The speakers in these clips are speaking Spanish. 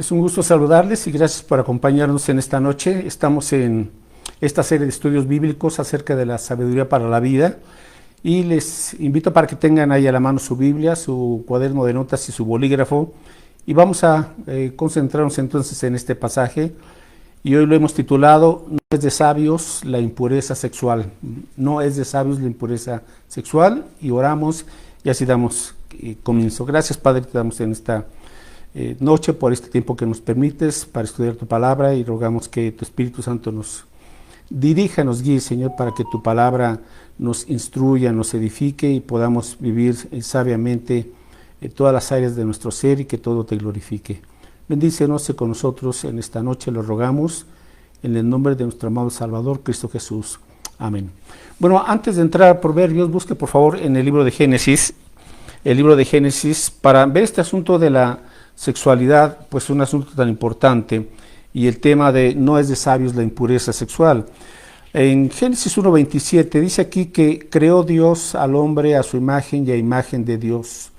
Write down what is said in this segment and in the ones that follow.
Es un gusto saludarles y gracias por acompañarnos en esta noche. Estamos en esta serie de estudios bíblicos acerca de la sabiduría para la vida y les invito para que tengan ahí a la mano su Biblia, su cuaderno de notas y su bolígrafo y vamos a concentrarnos entonces en este pasaje y hoy lo hemos titulado No es de sabios la impureza sexual. No es de sabios la impureza sexual y oramos y así damos comienzo. Gracias Padre, te damos en esta noche por este tiempo que nos permites para estudiar tu palabra y rogamos que tu Espíritu Santo nos dirija, nos guíe, Señor, para que tu palabra nos instruya, nos edifique y podamos vivir sabiamente en todas las áreas de nuestro ser y que todo te glorifique. Bendícenos con nosotros en esta noche, lo rogamos en el nombre de nuestro amado Salvador, Cristo Jesús. Amén. Bueno, antes de entrar a Proverbios, busque por favor en el libro de Génesis, para ver este asunto de la sexualidad, pues un asunto tan importante, y el tema de no es de sabios la impureza sexual. En Génesis 1:27 dice aquí que creó Dios al hombre a su imagen y a imagen de Dios.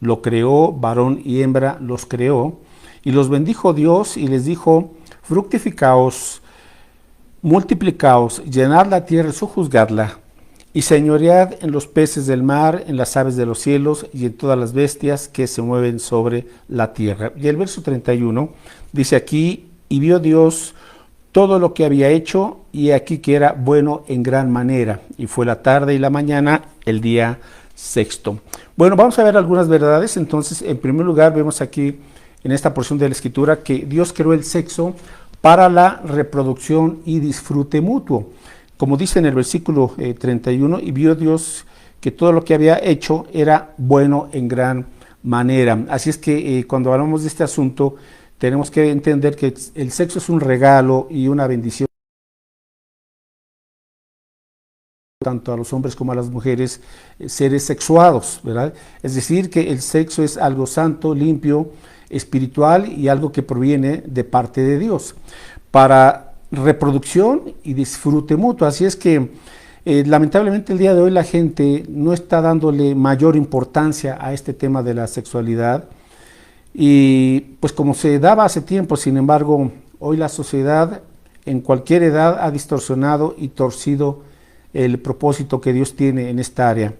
Lo creó, varón y hembra los creó, y los bendijo Dios y les dijo, fructificaos, multiplicaos, llenad la tierra y sojuzgadla, y señoread en los peces del mar, en las aves de los cielos y en todas las bestias que se mueven sobre la tierra. Y el verso 31 dice aquí, y vio Dios todo lo que había hecho, y aquí que era bueno en gran manera. Y fue la tarde y la mañana, el día sexto. Bueno, vamos a ver algunas verdades. Entonces, en primer lugar, vemos aquí en esta porción de la Escritura que Dios creó el sexo para la reproducción y disfrute mutuo. Como dice en el versículo 31, y vio Dios que todo lo que había hecho era bueno en gran manera. Así es que cuando hablamos de este asunto, tenemos que entender que el sexo es un regalo y una bendición tanto a los hombres como a las mujeres, seres sexuados, ¿verdad? Es decir, que el sexo es algo santo, limpio, espiritual y algo que proviene de parte de Dios para reproducción y disfrute mutuo. Así es que lamentablemente el día de hoy la gente no está dándole mayor importancia a este tema de la sexualidad y pues como se daba hace tiempo, sin embargo, hoy la sociedad en cualquier edad ha distorsionado y torcido el propósito que Dios tiene en esta área.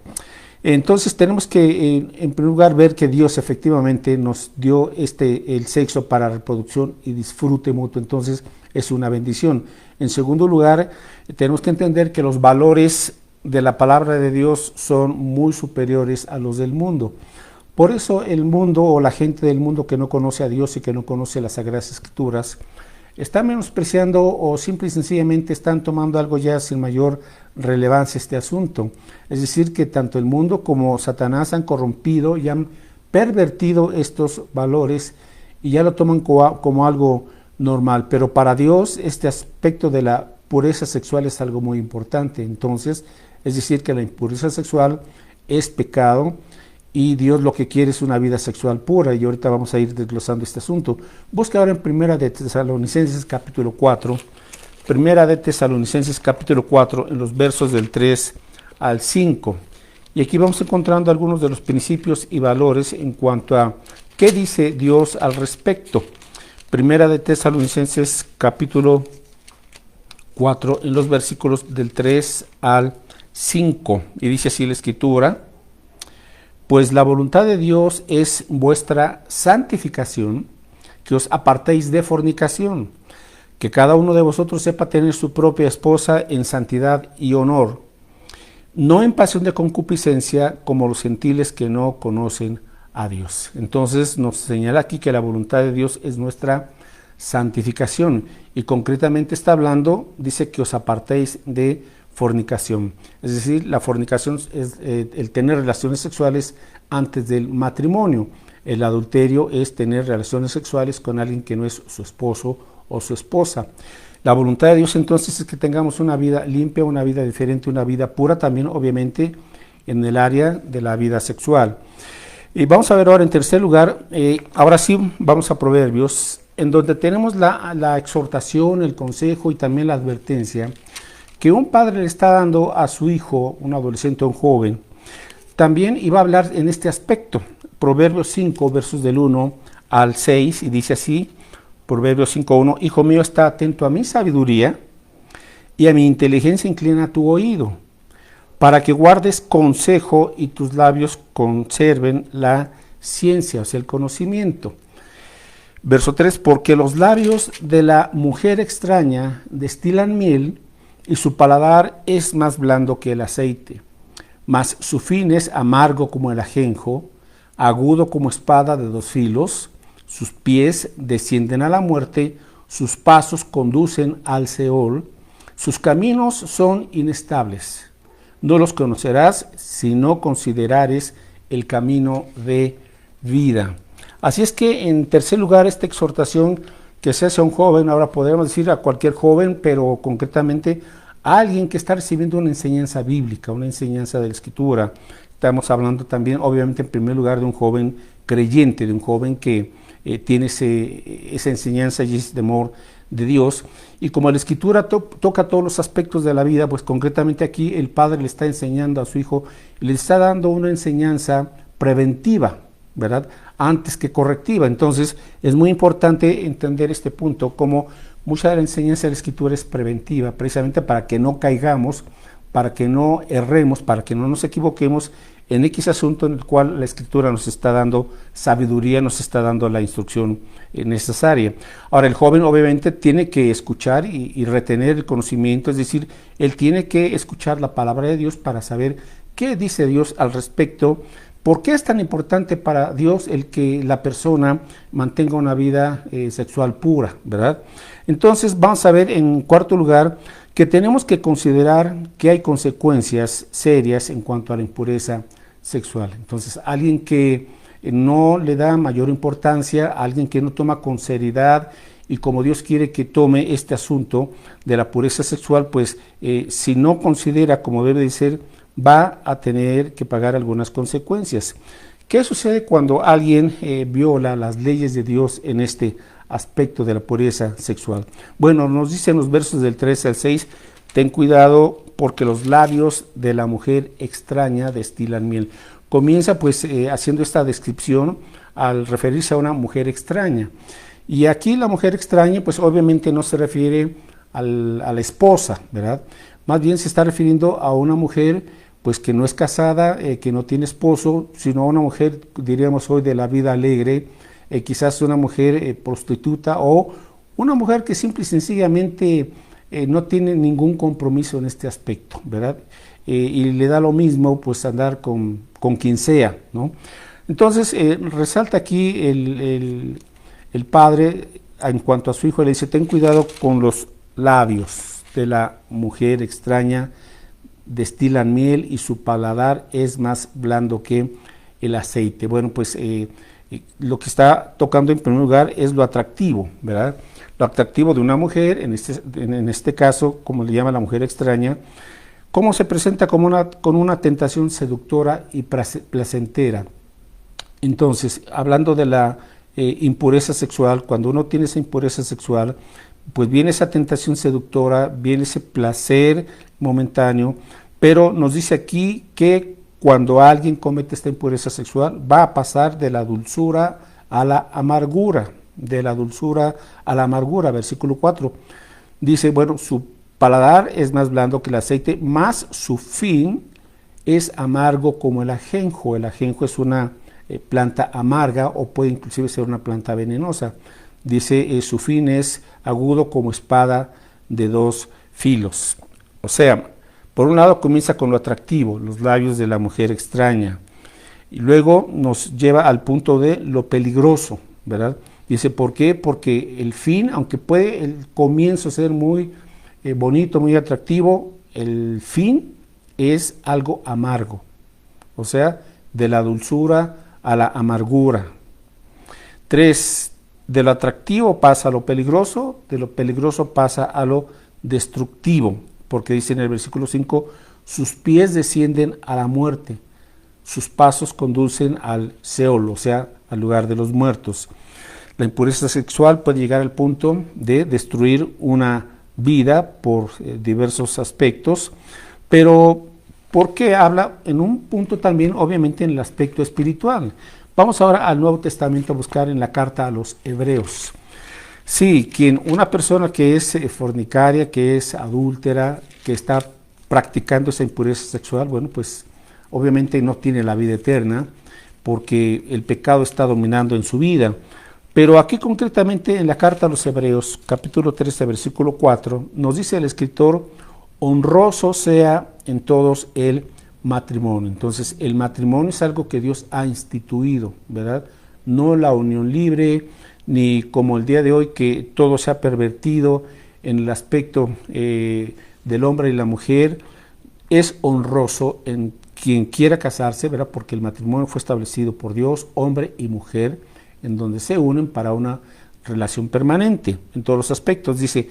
Entonces tenemos que en primer lugar ver que Dios efectivamente nos dio el sexo para reproducción y disfrute mutuo, entonces es una bendición. En segundo lugar, tenemos que entender que los valores de la palabra de Dios son muy superiores a los del mundo. Por eso el mundo o la gente del mundo que no conoce a Dios y que no conoce las Sagradas Escrituras está menospreciando o simple y sencillamente están tomando algo ya sin mayor relevancia este asunto. Es decir, que tanto el mundo como Satanás han corrompido y han pervertido estos valores y ya lo toman como algo normal. Pero para Dios este aspecto de la pureza sexual es algo muy importante. Entonces, es decir, que la impureza sexual es pecado y Dios lo que quiere es una vida sexual pura, y ahorita vamos a ir desglosando este asunto. Busca ahora en Primera de Tesalonicenses capítulo 4, Primera de Tesalonicenses capítulo 4, en los versos del 3 al 5. Y aquí vamos encontrando algunos de los principios y valores en cuanto a qué dice Dios al respecto. Primera de Tesalonicenses capítulo 4, en los versículos del 3 al 5. Y dice así la Escritura, pues la voluntad de Dios es vuestra santificación, que os apartéis de fornicación, que cada uno de vosotros sepa tener su propia esposa en santidad y honor, no en pasión de concupiscencia como los gentiles que no conocen a Dios. Entonces nos señala aquí que la voluntad de Dios es nuestra santificación y concretamente está hablando, dice que os apartéis de fornicación, es decir, la fornicación es el tener relaciones sexuales antes del matrimonio. El adulterio es tener relaciones sexuales con alguien que no es su esposo o su esposa. La voluntad de Dios entonces es que tengamos una vida limpia, una vida diferente, una vida pura también, obviamente, en el área de la vida sexual. Y vamos a ver ahora en tercer lugar, ahora sí vamos a Proverbios, en donde tenemos la exhortación, el consejo y también la advertencia que un padre le está dando a su hijo, un adolescente o un joven. También iba a hablar en este aspecto, Proverbios 5, versos del 1 al 6, y dice así, Proverbios 5:1, hijo mío, está atento a mi sabiduría y a mi inteligencia inclina tu oído, para que guardes consejo y tus labios conserven la ciencia, o sea, el conocimiento. Verso 3, porque los labios de la mujer extraña destilan miel y su paladar es más blando que el aceite, mas su fin es amargo como el ajenjo, agudo como espada de dos filos, sus pies descienden a la muerte, sus pasos conducen al Seol, sus caminos son inestables. No los conocerás si no considerares el camino de vida. Así es que, en tercer lugar, esta exhortación que se hace a un joven, ahora podemos decir a cualquier joven, pero concretamente a alguien que está recibiendo una enseñanza bíblica, una enseñanza de la Escritura. Estamos hablando también, obviamente, en primer lugar, de un joven creyente, de un joven que tiene esa enseñanza y ese temor de Dios. Y como la Escritura toca todos los aspectos de la vida, pues concretamente aquí el padre le está enseñando a su hijo, le está dando una enseñanza preventiva, ¿verdad?, antes que correctiva. Entonces es muy importante entender este punto, como mucha de la enseñanza de la Escritura es preventiva, precisamente para que no caigamos, para que no erremos, para que no nos equivoquemos en X asunto en el cual la Escritura nos está dando sabiduría, nos está dando la instrucción necesaria. Ahora, el joven obviamente tiene que escuchar y retener el conocimiento, es decir, él tiene que escuchar la palabra de Dios para saber qué dice Dios al respecto. ¿Por qué es tan importante para Dios el que la persona mantenga una vida sexual pura, verdad? Entonces vamos a ver en cuarto lugar que tenemos que considerar que hay consecuencias serias en cuanto a la impureza sexual. Entonces, alguien que no le da mayor importancia, alguien que no toma con seriedad y como Dios quiere que tome este asunto de la pureza sexual, pues si no considera como debe de ser, va a tener que pagar algunas consecuencias. ¿Qué sucede cuando alguien viola las leyes de Dios en este aspecto de la pureza sexual? Bueno, nos dicen los versos del 3 al 6, ten cuidado porque los labios de la mujer extraña destilan miel. Comienza pues haciendo esta descripción al referirse a una mujer extraña. Y aquí la mujer extraña pues obviamente no se refiere a la esposa, ¿verdad? Más bien se está refiriendo a una mujer pues que no es casada, que no tiene esposo, sino a una mujer, diríamos hoy, de la vida alegre, quizás una mujer prostituta o una mujer que simple y sencillamente no tiene ningún compromiso en este aspecto, ¿verdad? Y le da lo mismo pues andar con quien sea, ¿no? Entonces resalta aquí el padre en cuanto a su hijo, le dice, ten cuidado con los labios de la mujer extraña, destilan miel y su paladar es más blando que el aceite. Bueno, pues lo que está tocando en primer lugar es lo atractivo, ¿verdad? Lo atractivo de una mujer, en este caso, como le llama la mujer extraña, cómo se presenta con una tentación seductora y placentera. Entonces, hablando de la impureza sexual, cuando uno tiene esa impureza sexual, pues viene esa tentación seductora, viene ese placer momentáneo, pero nos dice aquí que cuando alguien comete esta impureza sexual va a pasar de la dulzura a la amargura, de la dulzura a la amargura, versículo 4. Dice, bueno, su paladar es más blando que el aceite, más su fin es amargo como el ajenjo. El ajenjo es una planta amarga o puede inclusive ser una planta venenosa. Dice, su fin es agudo como espada de dos filos. O sea, por un lado comienza con lo atractivo, los labios de la mujer extraña, y luego nos lleva al punto de lo peligroso, ¿verdad? Dice, ¿por qué? Porque el fin, aunque puede el comienzo ser muy bonito, muy atractivo, el fin es algo amargo, o sea, de la dulzura a la amargura. 3, de lo atractivo pasa a lo peligroso, de lo peligroso pasa a lo destructivo, porque dice en el versículo 5, sus pies descienden a la muerte, sus pasos conducen al Seol, o sea, al lugar de los muertos. La impureza sexual puede llegar al punto de destruir una vida por diversos aspectos, pero porque habla en un punto también, obviamente, en el aspecto espiritual. Vamos ahora al Nuevo Testamento a buscar en la carta a los Hebreos. Sí, una persona que es fornicaria, que es adúltera, que está practicando esa impureza sexual, bueno, pues obviamente no tiene la vida eterna porque el pecado está dominando en su vida. Pero aquí concretamente en la carta a los Hebreos, capítulo 13, versículo 4, nos dice el escritor, honroso sea en todos el matrimonio. Entonces, el matrimonio es algo que Dios ha instituido, ¿verdad? No la unión libre, ni como el día de hoy que todo se ha pervertido en el aspecto del hombre y la mujer. Es honroso en quien quiera casarse, ¿verdad? Porque el matrimonio fue establecido por Dios, hombre y mujer, en donde se unen para una relación permanente en todos los aspectos. Dice,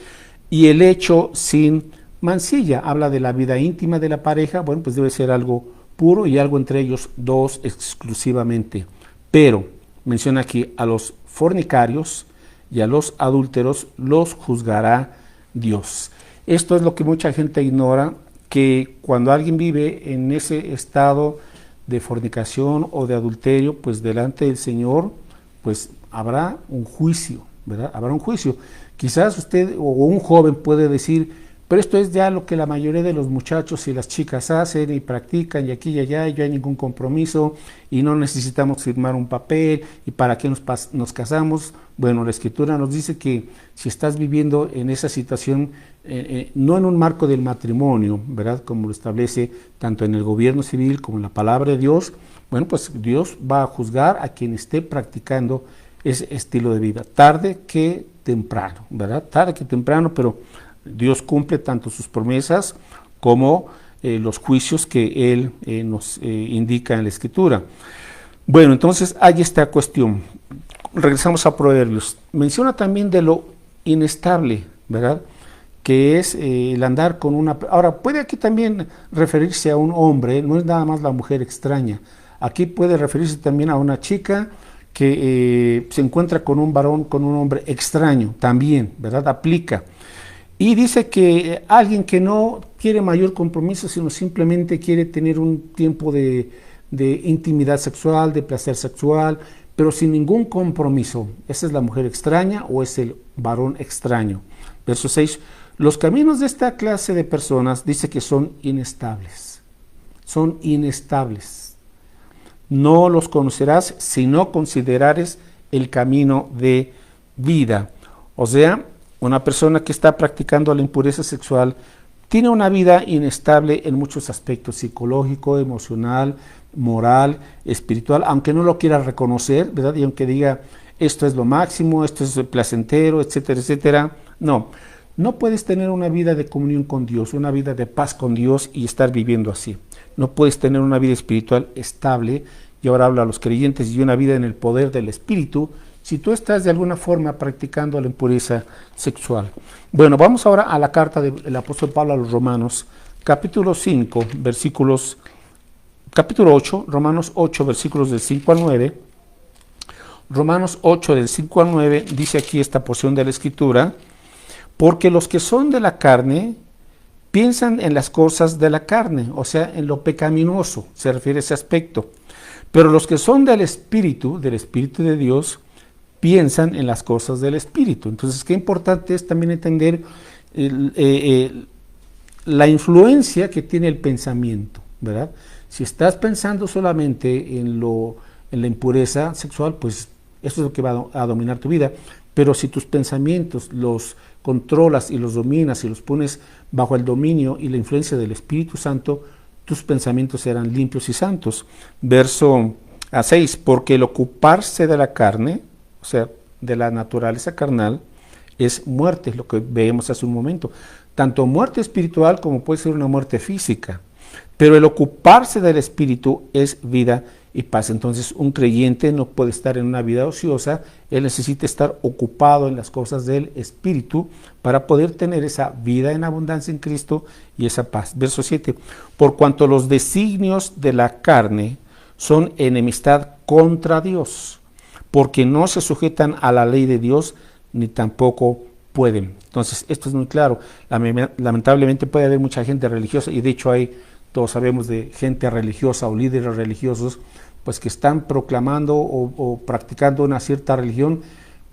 y el hecho sin mancilla, habla de la vida íntima de la pareja, bueno, pues debe ser algo puro y algo entre ellos dos exclusivamente. Pero menciona aquí a los fornicarios y a los adúlteros los juzgará Dios. Esto es lo que mucha gente ignora, que cuando alguien vive en ese estado de fornicación o de adulterio, pues delante del Señor, pues habrá un juicio, ¿verdad? Habrá un juicio. Quizás usted o un joven puede decir, pero esto es ya lo que la mayoría de los muchachos y las chicas hacen y practican y aquí y allá y no hay ningún compromiso y no necesitamos firmar un papel y para qué nos casamos. Bueno, la Escritura nos dice que si estás viviendo en esa situación, no en un marco del matrimonio, ¿verdad? Como lo establece tanto en el gobierno civil como en la palabra de Dios, bueno, pues Dios va a juzgar a quien esté practicando ese estilo de vida, tarde que temprano, ¿verdad? Tarde que temprano, pero Dios cumple tanto sus promesas como los juicios que Él nos indica en la Escritura. Bueno, entonces hay esta cuestión. Regresamos a Proverbios. Menciona también de lo inestable, ¿verdad? Que es el andar con una... Ahora, puede aquí también referirse a un hombre, no es nada más la mujer extraña. Aquí puede referirse también a una chica que se encuentra con un varón, con un hombre extraño, también, ¿verdad? Aplica. Y dice que alguien que no quiere mayor compromiso, sino simplemente quiere tener un tiempo de intimidad sexual, de placer sexual, pero sin ningún compromiso. ¿Esa es la mujer extraña o es el varón extraño? Verso 6. Los caminos de esta clase de personas dice que son inestables. Son inestables. No los conocerás si no considerares el camino de vida. O sea, una persona que está practicando la impureza sexual tiene una vida inestable en muchos aspectos, psicológico, emocional, moral, espiritual, aunque no lo quiera reconocer, ¿verdad? Y aunque diga, esto es lo máximo, esto es placentero, etcétera, etcétera. No puedes tener una vida de comunión con Dios, una vida de paz con Dios y estar viviendo así. No puedes tener una vida espiritual estable, y ahora habla a los creyentes, y una vida en el poder del Espíritu, si tú estás de alguna forma practicando la impureza sexual. Bueno, vamos ahora a la carta del apóstol Pablo a los Romanos, capítulo 5, capítulo 8, Romanos 8, versículos del 5 al 9. Romanos 8, del 5 al 9, dice aquí esta porción de la Escritura, porque los que son de la carne piensan en las cosas de la carne, o sea, en lo pecaminoso, se refiere a ese aspecto. Pero los que son del Espíritu de Dios, piensan en las cosas del Espíritu. Entonces, qué importante es también entender la influencia que tiene el pensamiento, ¿verdad? Si estás pensando solamente en la impureza sexual, pues eso es lo que va a dominar tu vida. Pero si tus pensamientos los controlas y los dominas y los pones bajo el dominio y la influencia del Espíritu Santo, tus pensamientos serán limpios y santos. Verso 6, porque el ocuparse de la carne, o sea, de la naturaleza carnal, es muerte, lo que veíamos hace un momento. Tanto muerte espiritual como puede ser una muerte física. Pero el ocuparse del Espíritu es vida y paz. Entonces, un creyente no puede estar en una vida ociosa, él necesita estar ocupado en las cosas del Espíritu para poder tener esa vida en abundancia en Cristo y esa paz. Verso 7, por cuanto los designios de la carne son enemistad contra Dios, porque no se sujetan a la ley de Dios, ni tampoco pueden. Entonces, esto es muy claro. Lamentablemente puede haber mucha gente religiosa, y de hecho todos sabemos de gente religiosa o líderes religiosos, pues que están proclamando o practicando una cierta religión,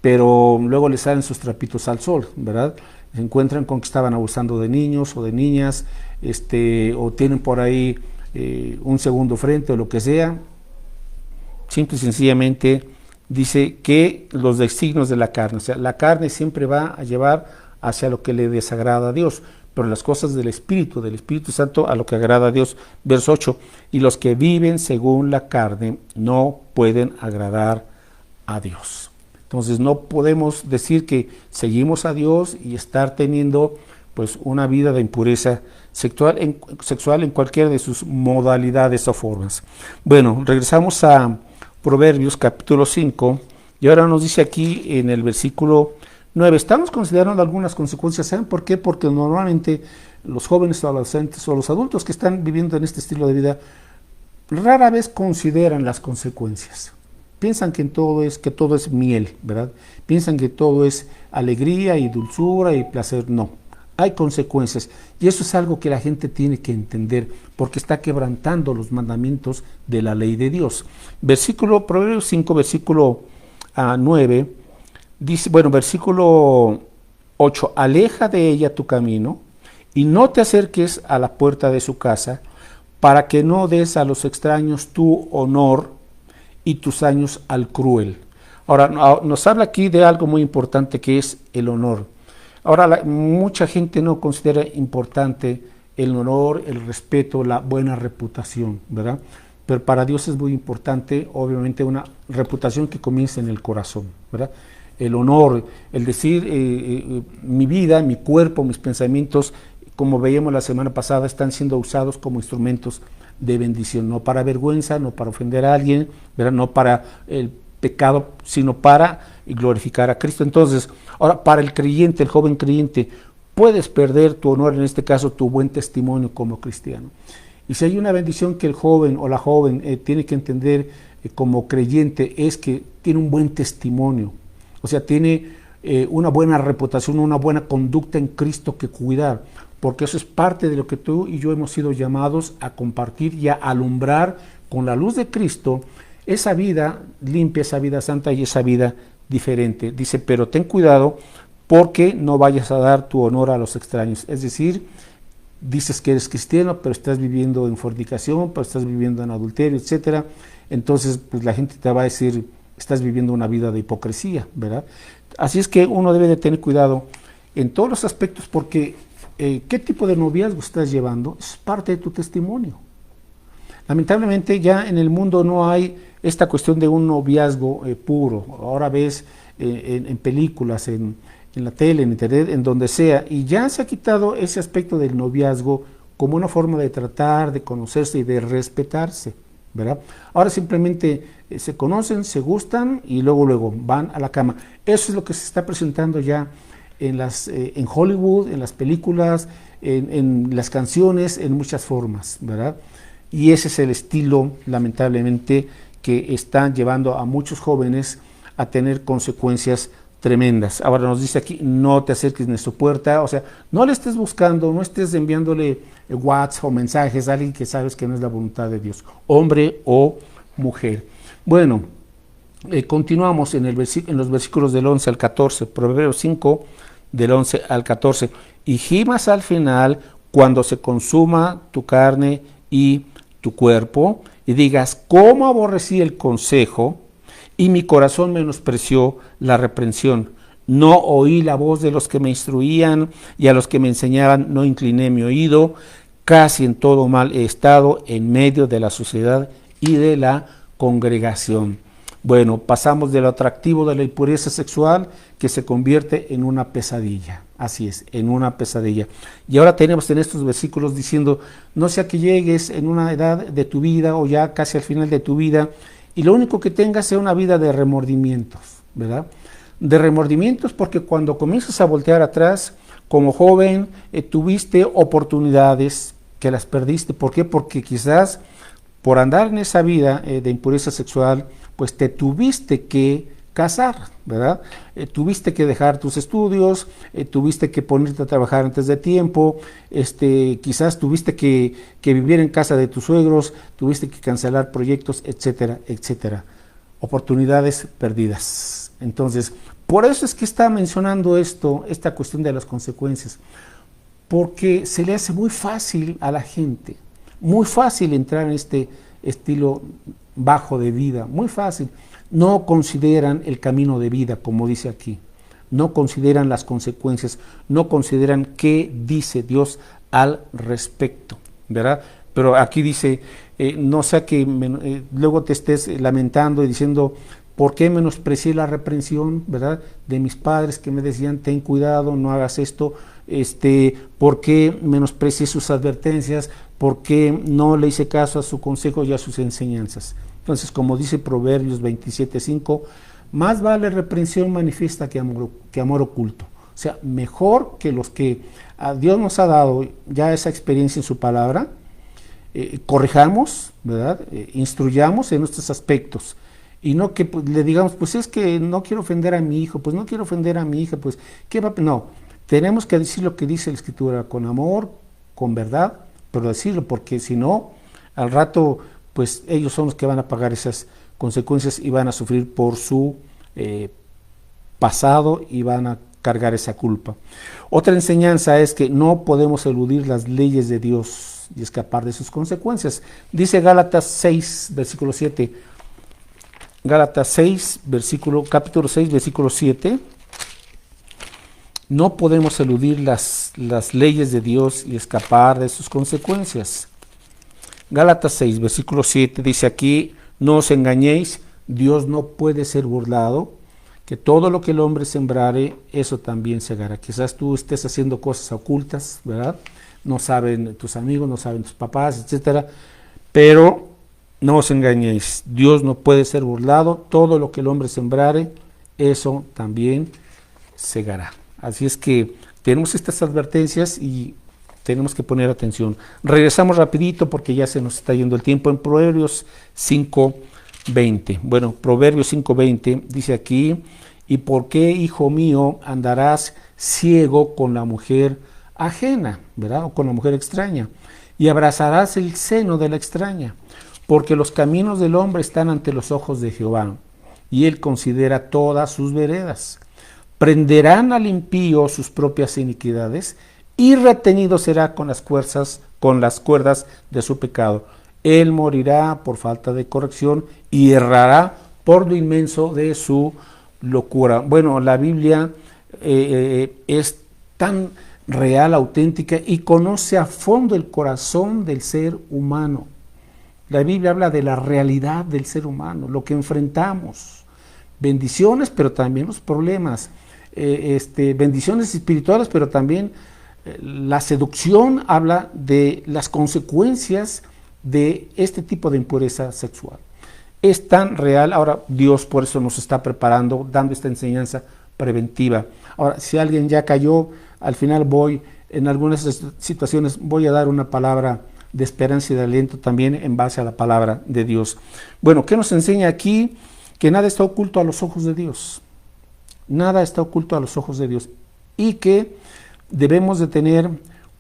pero luego les salen sus trapitos al sol, ¿verdad? Se encuentran con que estaban abusando de niños o de niñas, o tienen por ahí un segundo frente o lo que sea. Simple y sencillamente dice que los designios de la carne, o sea, la carne siempre va a llevar hacia lo que le desagrada a Dios, pero las cosas del Espíritu Santo a lo que agrada a Dios. Verso 8, y los que viven según la carne no pueden agradar a Dios. Entonces no podemos decir que seguimos a Dios y estar teniendo pues una vida de impureza sexual en cualquiera de sus modalidades o formas. Bueno, regresamos a Proverbios capítulo 5 y ahora nos dice aquí en el versículo 9, estamos considerando algunas consecuencias. ¿Saben por qué? Porque normalmente los jóvenes o adolescentes o los adultos que están viviendo en este estilo de vida rara vez consideran las consecuencias. Piensan que todo es miel, ¿verdad? Piensan que todo es alegría y dulzura y placer. No, hay consecuencias. Y eso es algo que la gente tiene que entender, porque está quebrantando los mandamientos de la ley de Dios. Proverbios 5, versículo 9, dice, versículo 8, aleja de ella tu camino y no te acerques a la puerta de su casa, para que no des a los extraños tu honor y tus años al cruel. Ahora, nos habla aquí de algo muy importante que es el honor. Ahora, mucha gente no considera importante el honor, el respeto, la buena reputación, ¿verdad? Pero para Dios es muy importante, obviamente, una reputación que comience en el corazón, ¿verdad? El honor, el decir, mi vida, mi cuerpo, mis pensamientos, como veíamos la semana pasada, están siendo usados como instrumentos de bendición, no para vergüenza, no para ofender a alguien, ¿verdad? No para el pecado, sino para glorificar a Cristo. Entonces, ahora para el creyente, el joven creyente, puedes perder tu honor, en este caso tu buen testimonio como cristiano. Y si hay una bendición que el joven o la joven tiene que entender como creyente, es que tiene un buen testimonio, o sea, tiene una buena reputación, una buena conducta en Cristo que cuidar, porque eso es parte de lo que tú y yo hemos sido llamados a compartir y a alumbrar con la luz de Cristo esa vida limpia, esa vida santa y esa vida diferente. Dice, pero ten cuidado porque no vayas a dar tu honor a los extraños. Es decir, dices que eres cristiano, pero estás viviendo en fornicación, pero estás viviendo en adulterio, etcétera. Entonces, pues la gente te va a decir, estás viviendo una vida de hipocresía, ¿verdad? Así es que uno debe de tener cuidado en todos los aspectos, porque ¿qué tipo de noviazgo estás llevando? Es parte de tu testimonio. Lamentablemente ya en el mundo no hay esta cuestión de un noviazgo puro. Ahora ves en películas, en la tele, en internet, en donde sea, y ya se ha quitado ese aspecto del noviazgo como una forma de tratar, de conocerse y de respetarse, ¿verdad? Ahora simplemente se conocen, se gustan y luego van a la cama. Eso es lo que se está presentando ya en Hollywood, en las películas, en las canciones, en muchas formas, ¿verdad? Y ese es el estilo, lamentablemente, que están llevando a muchos jóvenes a tener consecuencias tremendas. Ahora nos dice aquí, no te acerques en su puerta, o sea, no le estés buscando, no estés enviándole WhatsApp o mensajes a alguien que sabes que no es la voluntad de Dios, hombre o mujer. Bueno, continuamos en los versículos del 11 al 14, Proverbios 5, del 11 al 14. Y gimas al final cuando se consuma tu carne y tu cuerpo, y digas, ¿cómo aborrecí el consejo? Y mi corazón menospreció la reprensión. No oí la voz de los que me instruían, y a los que me enseñaban no incliné mi oído. Casi en todo mal he estado en medio de la sociedad y de la congregación. Bueno, pasamos de lo atractivo de la impureza sexual que se convierte en una pesadilla. Así es, en una pesadilla. Y ahora tenemos en estos versículos diciendo, no sea que llegues en una edad de tu vida o ya casi al final de tu vida y lo único que tengas sea una vida de remordimientos, ¿verdad? De remordimientos porque cuando comienzas a voltear atrás, como joven, tuviste oportunidades que las perdiste. ¿Por qué? Porque quizás por andar en esa vida de impureza sexual, pues te tuviste que casar, ¿verdad? Tuviste que dejar tus estudios, tuviste que ponerte a trabajar antes de tiempo, quizás tuviste que vivir en casa de tus suegros, tuviste que cancelar proyectos, etcétera, etcétera. Oportunidades perdidas. Entonces, Por eso es que está mencionando esta cuestión de las consecuencias, porque se le hace muy fácil a la gente, muy fácil entrar en este estilo bajo de vida, muy fácil. No consideran el camino de vida, como dice aquí, no consideran las consecuencias, no consideran qué dice Dios al respecto, ¿verdad? Pero aquí dice, no sea que luego te estés lamentando y diciendo, ¿por qué menosprecié la reprensión, verdad, de mis padres que me decían, ten cuidado, no hagas esto? ¿Por qué menosprecié sus advertencias? ¿Por qué no le hice caso a su consejo y a sus enseñanzas? Entonces, como dice Proverbios 27:5, más vale reprensión manifiesta que amor oculto. O sea, mejor que los que a Dios nos ha dado ya esa experiencia en su palabra, corrijamos, ¿verdad? Instruyamos en nuestros aspectos. Y no que pues, le digamos, pues es que no quiero ofender a mi hijo, pues no quiero ofender a mi hija, pues, ¿qué va? No, tenemos que decir lo que dice la Escritura, con amor, con verdad, pero decirlo, porque si no, al rato, pues ellos son los que van a pagar esas consecuencias y van a sufrir por su pasado y van a cargar esa culpa. Otra enseñanza es que no podemos eludir las leyes de Dios y escapar de sus consecuencias. Dice Gálatas 6, versículo 7. Gálatas 6, capítulo 6, versículo 7. No podemos eludir las leyes de Dios y escapar de sus consecuencias. Gálatas 6, versículo 7 dice aquí, no os engañéis, Dios no puede ser burlado, que todo lo que el hombre sembrare, eso también segará. Quizás tú estés haciendo cosas ocultas, ¿verdad? No saben tus amigos, no saben tus papás, etcétera, pero no os engañéis, Dios no puede ser burlado, todo lo que el hombre sembrare, eso también segará. Así es que tenemos estas advertencias y tenemos que poner atención. Regresamos rapidito porque ya se nos está yendo el tiempo en Proverbios 5:20. Bueno, Proverbios 5:20 dice aquí, ¿y por qué, hijo mío, andarás ciego con la mujer ajena, ¿verdad? O con la mujer extraña, y abrazarás el seno de la extraña, porque los caminos del hombre están ante los ojos de Jehová, y él considera todas sus veredas. Prenderán al impío sus propias iniquidades, y retenido será con las cuerdas de su pecado. Él morirá por falta de corrección y errará por lo inmenso de su locura. Bueno, la Biblia es tan real, auténtica y conoce a fondo el corazón del ser humano. La Biblia habla de la realidad del ser humano, lo que enfrentamos, bendiciones, pero también los problemas, bendiciones espirituales, pero también la seducción habla de las consecuencias de este tipo de impureza sexual. Es tan real, ahora Dios por eso nos está preparando, dando esta enseñanza preventiva. Ahora, si alguien ya cayó, al final en algunas situaciones voy a dar una palabra de esperanza y de aliento también en base a la palabra de Dios. Bueno, ¿qué nos enseña aquí? Que nada está oculto a los ojos de Dios. Nada está oculto a los ojos de Dios. Y que debemos de tener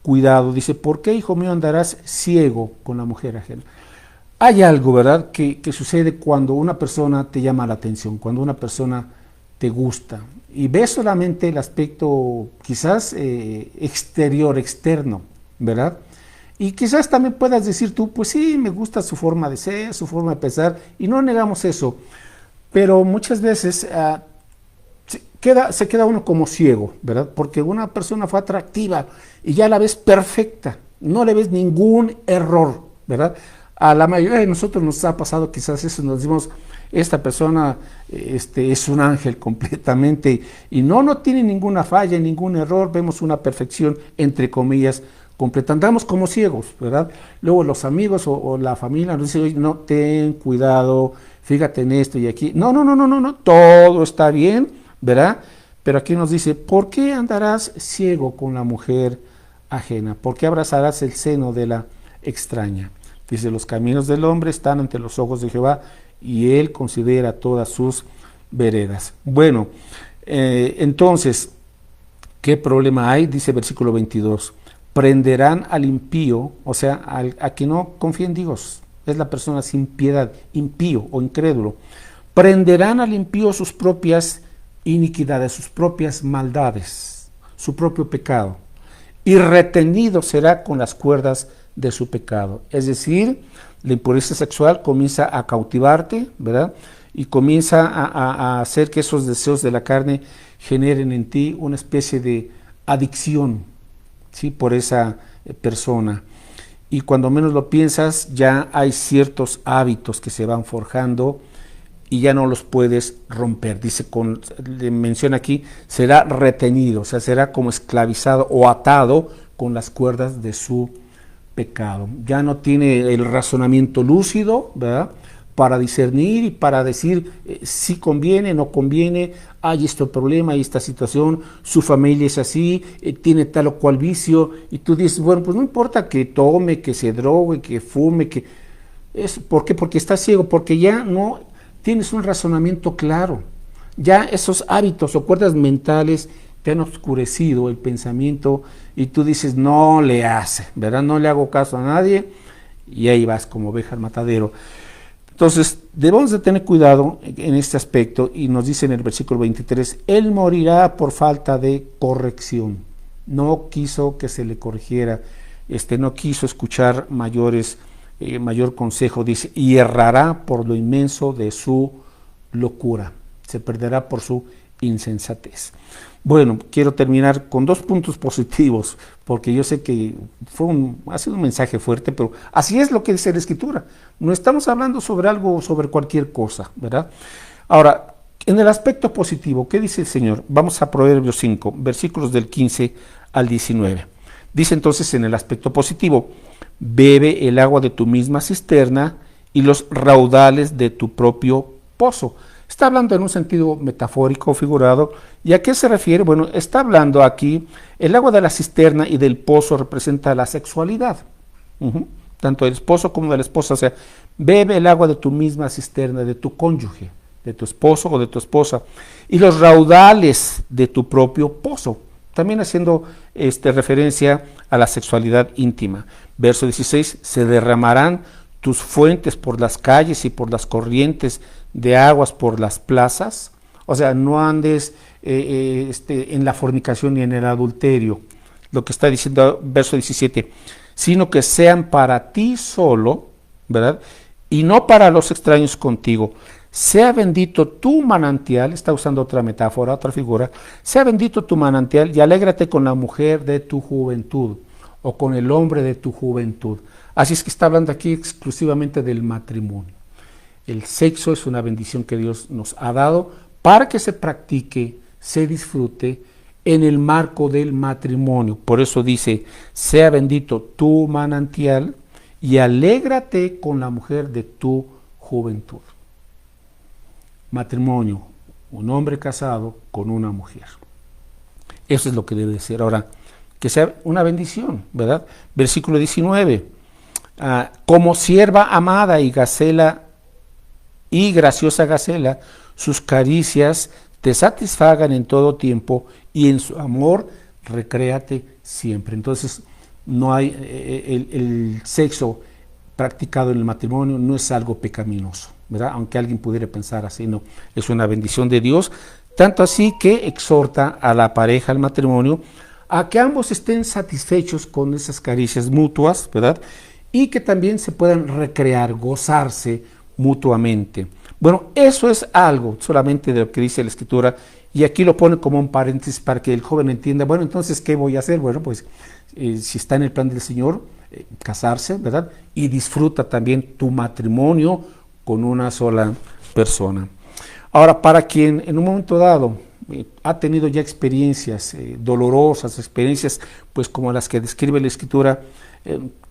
cuidado. Dice, ¿por qué, hijo mío, andarás ciego con la mujer ajena? Hay algo, ¿verdad?, que sucede cuando una persona te llama la atención, cuando una persona te gusta. Y ves solamente el aspecto quizás exterior, externo, ¿verdad? Y quizás también puedas decir tú, pues sí, me gusta su forma de ser, su forma de pensar, y no negamos eso. Pero muchas veces se queda uno como ciego, ¿verdad? Porque una persona fue atractiva y ya la ves perfecta, no le ves ningún error, ¿verdad? A la mayoría de nosotros nos ha pasado quizás eso, nos decimos, esta persona es un ángel completamente y no tiene ninguna falla, ningún error, vemos una perfección, entre comillas, completa. Andamos como ciegos, ¿verdad? Luego los amigos o la familia nos dicen, oye, no, ten cuidado, fíjate en esto y aquí. No, todo está bien, ¿verdad? Pero aquí nos dice, ¿por qué andarás ciego con la mujer ajena? ¿Por qué abrazarás el seno de la extraña? Dice, los caminos del hombre están ante los ojos de Jehová y él considera todas sus veredas. Bueno, entonces, ¿qué problema hay? Dice versículo 22, prenderán al impío, o sea, a quien no confía en Dios, es la persona sin piedad, impío o incrédulo. Prenderán al impío sus propias iniquidad, de sus propias maldades, su propio pecado, y retenido será con las cuerdas de su pecado. Es decir, la impureza sexual comienza a cautivarte, ¿verdad? Y comienza a hacer que esos deseos de la carne generen en ti una especie de adicción, ¿sí? Por esa persona. Y cuando menos lo piensas, ya hay ciertos hábitos que se van forjando y ya no los puedes romper. Dice, le menciona aquí, será retenido, o sea, será como esclavizado o atado con las cuerdas de su pecado. Ya no tiene el razonamiento lúcido, ¿verdad?, para discernir y para decir si conviene, no conviene, hay este problema, hay esta situación, su familia es así, tiene tal o cual vicio, y tú dices, bueno, pues no importa que tome, que se drogue, que fume, ¿por qué? Porque estás ciego, porque ya no tienes un razonamiento claro, ya esos hábitos o cuerdas mentales te han oscurecido el pensamiento y tú dices, no le hace, ¿verdad? No le hago caso a nadie, y ahí vas como oveja al matadero. Entonces, debemos de tener cuidado en este aspecto, y nos dice en el versículo 23, él morirá por falta de corrección. No quiso que se le corrigiera, no quiso escuchar mayor consejo, dice, y errará por lo inmenso de su locura, se perderá por su insensatez. Bueno, quiero terminar con 2 puntos positivos, porque yo sé que ha sido un mensaje fuerte, pero así es lo que dice la Escritura. No estamos hablando sobre algo, sobre cualquier cosa, ¿verdad? Ahora, en el aspecto positivo, ¿qué dice el Señor? Vamos a Proverbios 5, versículos del 15 al 19. Dice entonces en el aspecto positivo, bebe el agua de tu misma cisterna y los raudales de tu propio pozo. Está hablando en un sentido metafórico, figurado. ¿Y a qué se refiere? Bueno, está hablando aquí, el agua de la cisterna y del pozo representa la sexualidad, tanto del esposo como de la esposa. O sea, bebe el agua de tu misma cisterna, de tu cónyuge, de tu esposo o de tu esposa, y los raudales de tu propio pozo, también haciendo referencia a la sexualidad íntima. Verso 16, se derramarán tus fuentes por las calles y por las corrientes de aguas por las plazas. O sea, no andes en la fornicación ni en el adulterio, lo que está diciendo verso 17, sino que sean para ti solo, ¿verdad?, y no para los extraños contigo. Sea bendito tu manantial, está usando otra metáfora, otra figura, sea bendito tu manantial y alégrate con la mujer de tu juventud o con el hombre de tu juventud. Así es que está hablando aquí exclusivamente del matrimonio. El sexo es una bendición que Dios nos ha dado para que se practique, se disfrute en el marco del matrimonio. Por eso dice, sea bendito tu manantial y alégrate con la mujer de tu juventud. Matrimonio, un hombre casado con una mujer. Eso es lo que debe ser. Ahora, que sea una bendición, ¿verdad? Versículo 19, como sierva amada y gacela y graciosa gacela, sus caricias te satisfagan en todo tiempo y en su amor recréate siempre. Entonces, no hay el sexo practicado en el matrimonio no es algo pecaminoso, ¿verdad? Aunque alguien pudiera pensar así, no, es una bendición de Dios, tanto así que exhorta a la pareja, al matrimonio, a que ambos estén satisfechos con esas caricias mutuas, ¿verdad? Y que también se puedan recrear, gozarse mutuamente. Bueno, eso es algo solamente de lo que dice la Escritura, y aquí lo pone como un paréntesis para que el joven entienda, bueno, entonces, ¿qué voy a hacer? Bueno, pues, si está en el plan del Señor, casarse, ¿verdad? Y disfruta también tu matrimonio con una sola persona. Ahora, para quien en un momento dado ha tenido ya experiencias dolorosas, experiencias pues como las que describe la Escritura,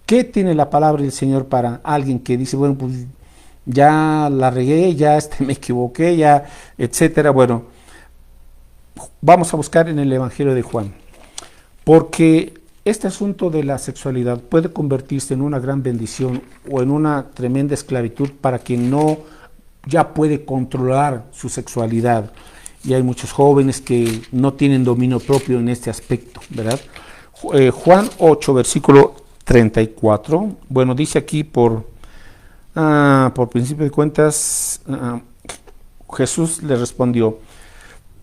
¿qué tiene la palabra del Señor para alguien que dice, bueno, pues ya la regué, ya me equivoqué, ya, etcétera? Bueno, vamos a buscar en el Evangelio de Juan, porque este asunto de la sexualidad puede convertirse en una gran bendición o en una tremenda esclavitud para quien no ya puede controlar su sexualidad. Y hay muchos jóvenes que no tienen dominio propio en este aspecto, ¿verdad? Juan 8, versículo 34, bueno, dice aquí por principio de cuentas, Jesús le respondió,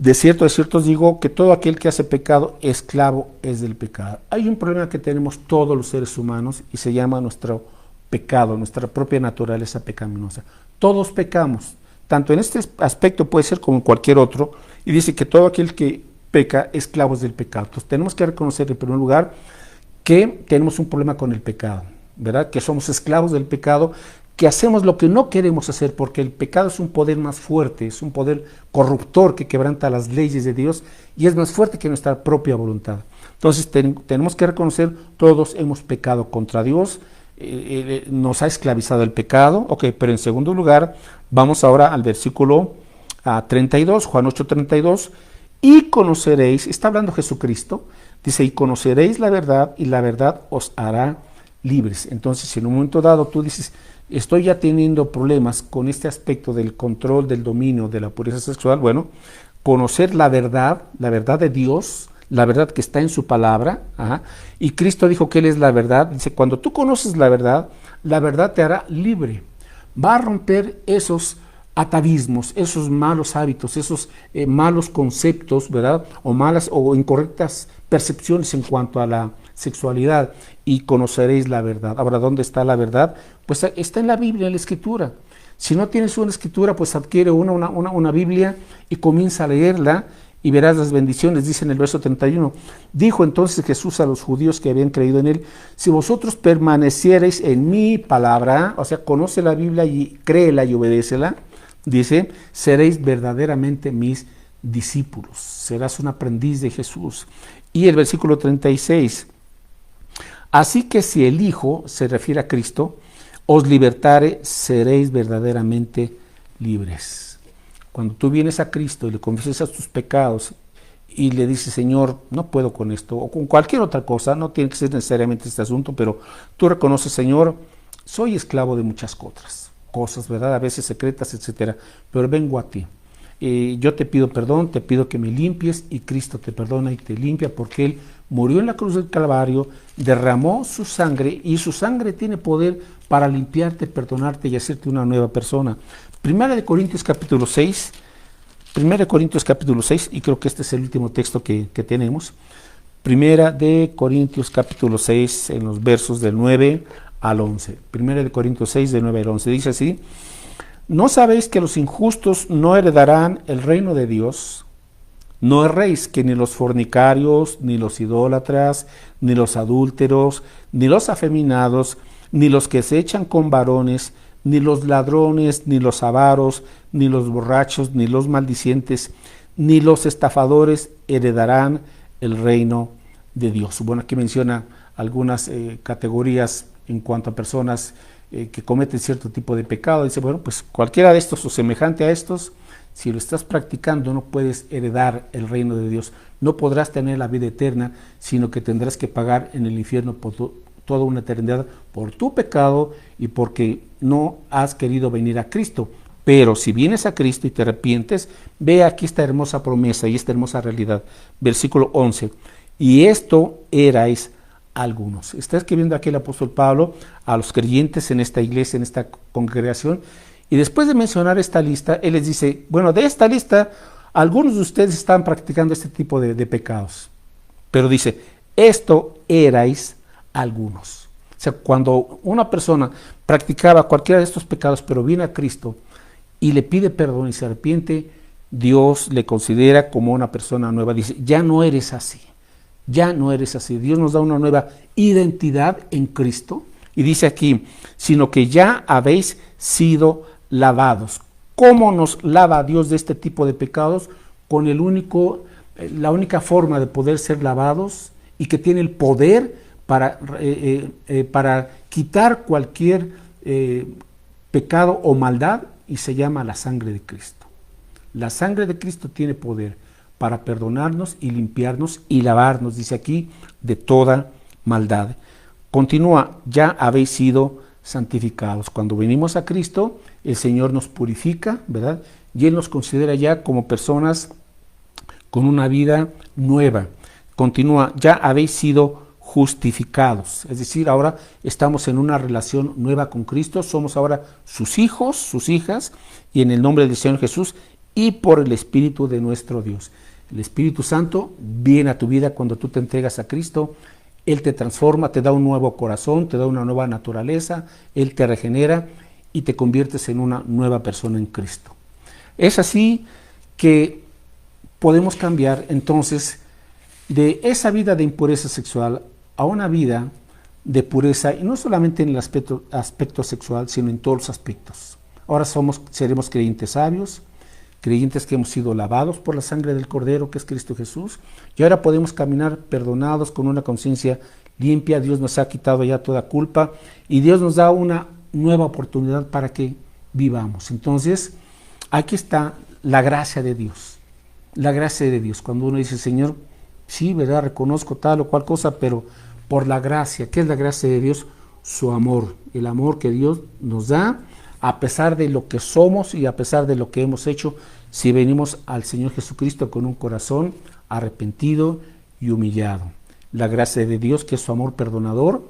de cierto os digo que todo aquel que hace pecado, esclavo es del pecado. Hay un problema que tenemos todos los seres humanos y se llama nuestro pecado, nuestra propia naturaleza pecaminosa. Todos pecamos, tanto en este aspecto puede ser como en cualquier otro, y dice que todo aquel que peca, esclavo es del pecado. Entonces tenemos que reconocer en primer lugar que tenemos un problema con el pecado, ¿verdad? Que somos esclavos del pecado, que hacemos lo que no queremos hacer, porque el pecado es un poder más fuerte, es un poder corruptor que quebranta las leyes de Dios y es más fuerte que nuestra propia voluntad. Entonces tenemos que reconocer, todos hemos pecado contra Dios, nos ha esclavizado el pecado, pero en segundo lugar, vamos ahora al versículo 32, Juan 8:32, y conoceréis, está hablando Jesucristo, dice, y conoceréis la verdad, y la verdad os hará libres. Entonces, si en un momento dado tú dices, estoy ya teniendo problemas con este aspecto del control, del dominio, de la pureza sexual, bueno, conocer la verdad de Dios, la verdad que está en su palabra, y Cristo dijo que Él es la verdad. Dice, cuando tú conoces la verdad te hará libre, va a romper esos atavismos, esos malos hábitos, esos malos conceptos, ¿verdad? O malas o incorrectas percepciones en cuanto a la sexualidad, y conoceréis la verdad. Ahora, ¿dónde está la verdad? Pues está en la Biblia, en la Escritura. Si no tienes una Escritura, pues adquiere una Biblia y comienza a leerla y verás las bendiciones. Dice en el verso 31, dijo entonces Jesús a los judíos que habían creído en Él, si vosotros permaneciereis en mi palabra, o sea, conoce la Biblia y créela y obedécela, dice, seréis verdaderamente mis discípulos, serás un aprendiz de Jesús. Y el versículo 36, así que si el Hijo, se refiere a Cristo, os libertare, seréis verdaderamente libres. Cuando tú vienes a Cristo y le confiesas tus pecados y le dices, Señor, no puedo con esto, o con cualquier otra cosa, no tiene que ser necesariamente este asunto, pero tú reconoces, Señor, soy esclavo de muchas cosas, ¿verdad? A veces secretas, etcétera, pero vengo a ti. Yo te pido perdón, te pido que me limpies, y Cristo te perdona y te limpia, porque Él murió en la cruz del Calvario, derramó su sangre, y su sangre tiene poder para limpiarte, perdonarte y hacerte una nueva persona. Primera de Corintios capítulo 6, y creo que este es el último texto que tenemos. Primera de Corintios capítulo 6, en los versos del 9 al 11. Primera de Corintios 6, de 9 al 11, dice así, ¿no sabéis que los injustos no heredarán el reino de Dios? No erréis, que ni los fornicarios, ni los idólatras, ni los adúlteros, ni los afeminados, ni los que se echan con varones, ni los ladrones, ni los avaros, ni los borrachos, ni los maldicientes, ni los estafadores heredarán el reino de Dios. Bueno, aquí menciona algunas categorías en cuanto a personas que cometen cierto tipo de pecado. Dice, bueno, pues cualquiera de estos o semejante a estos, si lo estás practicando, no puedes heredar el reino de Dios, no podrás tener la vida eterna, sino que tendrás que pagar en el infierno por toda una eternidad por tu pecado y porque no has querido venir a Cristo. Pero si vienes a Cristo y te arrepientes, ve aquí esta hermosa promesa y esta hermosa realidad. Versículo 11, y esto erais algunos. Está escribiendo aquí el apóstol Pablo a los creyentes en esta iglesia, en esta congregación, y después de mencionar esta lista, él les dice, bueno, de esta lista, algunos de ustedes están practicando este tipo de pecados, pero dice, esto erais algunos. O sea, cuando una persona practicaba cualquiera de estos pecados, pero viene a Cristo y le pide perdón y se arrepiente, Dios le considera como una persona nueva. Dice, ya no eres así. Ya no eres así. Dios nos da una nueva identidad en Cristo. Y dice aquí, sino que ya habéis sido lavados. ¿Cómo nos lava Dios de este tipo de pecados? Con la única forma de poder ser lavados y que tiene el poder para quitar cualquier pecado o maldad, y se llama la sangre de Cristo. La sangre de Cristo tiene poder para perdonarnos y limpiarnos y lavarnos, dice aquí, de toda maldad. Continúa, ya habéis sido santificados. Cuando venimos a Cristo, el Señor nos purifica, ¿verdad? Y Él nos considera ya como personas con una vida nueva. Continúa, ya habéis sido justificados. Es decir, ahora estamos en una relación nueva con Cristo, somos ahora sus hijos, sus hijas, y en el nombre del Señor Jesús, y por el Espíritu de nuestro Dios. El Espíritu Santo viene a tu vida cuando tú te entregas a Cristo. Él te transforma, te da un nuevo corazón, te da una nueva naturaleza, Él te regenera y te conviertes en una nueva persona en Cristo. Es así que podemos cambiar entonces de esa vida de impureza sexual a una vida de pureza, y no solamente en el aspecto sexual, sino en todos los aspectos. Ahora seremos creyentes sabios, creyentes que hemos sido lavados por la sangre del Cordero, que es Cristo Jesús, y ahora podemos caminar perdonados con una conciencia limpia. Dios nos ha quitado ya toda culpa y Dios nos da una nueva oportunidad para que vivamos. Entonces, aquí está la gracia de Dios. La gracia de Dios. Cuando uno dice, Señor, sí, ¿verdad? Reconozco tal o cual cosa, pero por la gracia. ¿Qué es la gracia de Dios? Su amor. El amor que Dios nos da, a pesar de lo que somos y a pesar de lo que hemos hecho, si venimos al Señor Jesucristo con un corazón arrepentido y humillado. La gracia de Dios, que es su amor perdonador,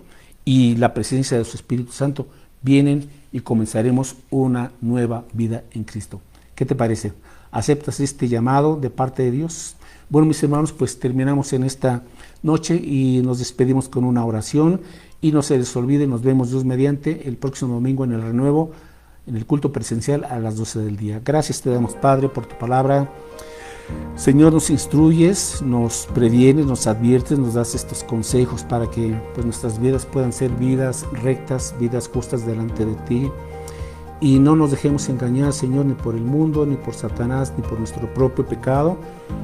y la presencia de su Espíritu Santo, vienen y comenzaremos una nueva vida en Cristo. ¿Qué te parece? ¿Aceptas este llamado de parte de Dios? Bueno, mis hermanos, pues terminamos en esta noche y nos despedimos con una oración. Y no se les olvide, nos vemos Dios mediante el próximo domingo en el renuevo, en el culto presencial a las 12 del día. Gracias te damos, Padre, por tu palabra. Señor, nos instruyes, nos previenes, nos adviertes, nos das estos consejos para que pues, nuestras vidas puedan ser vidas rectas, vidas justas delante de ti. Y no nos dejemos engañar, Señor, ni por el mundo, ni por Satanás, ni por nuestro propio pecado,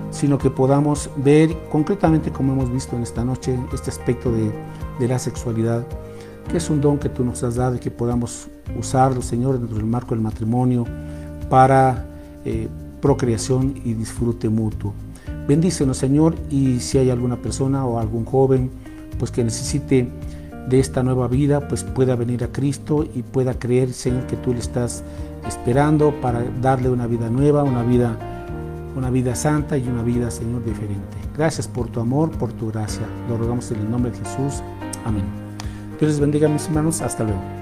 sino que podamos ver concretamente, como hemos visto en esta noche, este aspecto de la sexualidad, que es un don que tú nos has dado y que podamos usarlo, Señor, dentro del marco del matrimonio para procreación y disfrute mutuo. Bendícenos, Señor, y si hay alguna persona o algún joven pues que necesite de esta nueva vida, pues pueda venir a Cristo y pueda creer, Señor, que tú le estás esperando para darle una vida nueva, una vida santa y una vida, Señor, diferente. Gracias por tu amor, por tu gracia. Lo rogamos en el nombre de Jesús. Amén. Dios les bendiga, mis hermanos. Hasta luego.